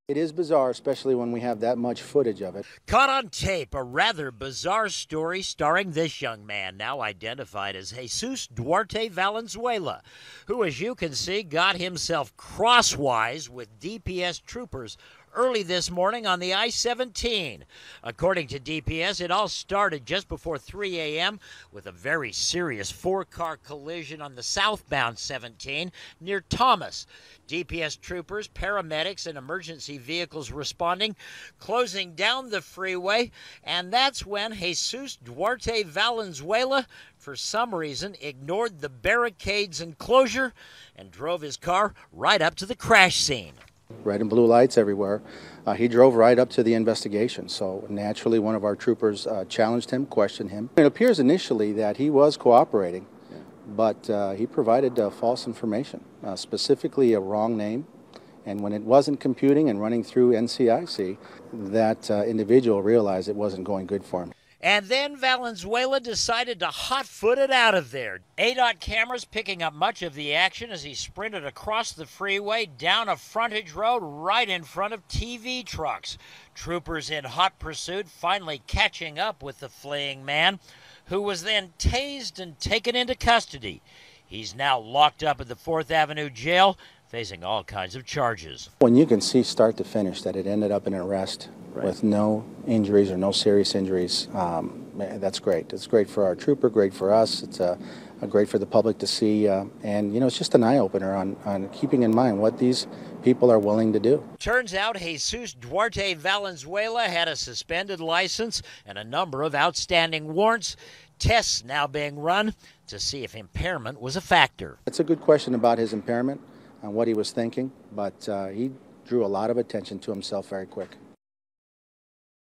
It is bizarre, especially when we have that much footage of it. Caught on tape, a rather bizarre story starring this young man, now identified as Jesus Duarte Valenzuela, who, as you can see, got himself crosswise with DPS troopers early this morning on the I-17. According to DPS, it all started just before 3 a.m. with a very serious four-car collision on the southbound 17 near Thomas. DPS troopers, paramedics, and emergency vehicles responding, closing down the freeway, and that's when Jesus Duarte Valenzuela, for some reason, ignored the barricades and closure and drove his car right up to the crash scene. Red and blue lights everywhere. He drove right up to the investigation. So naturally, one of our troopers challenged him, questioned him. It appears initially that he was cooperating, but he provided false information, specifically a wrong name. And when it wasn't computing and running through NCIC, that individual realized it wasn't going good for him. And then Valenzuela decided to hot-foot it out of there. ADOT cameras picking up much of the action as he sprinted across the freeway down a frontage road right in front of TV trucks. Troopers in hot pursuit finally catching up with the fleeing man, who was then tased and taken into custody. He's now locked up at the 4th Avenue jail, facing all kinds of charges. When you can see start to finish that it ended up in an arrest with no injuries or no serious injuries, that's great. It's great for our trooper, great for us. It's great for the public to see, and you know, it's just an eye-opener on keeping in mind what these people are willing to do. Turns out Jesus Duarte Valenzuela had a suspended license and a number of outstanding warrants. Tests now being run to see if impairment was a factor. It's a good question about his impairment and what he was thinking, but he drew a lot of attention to himself very quick.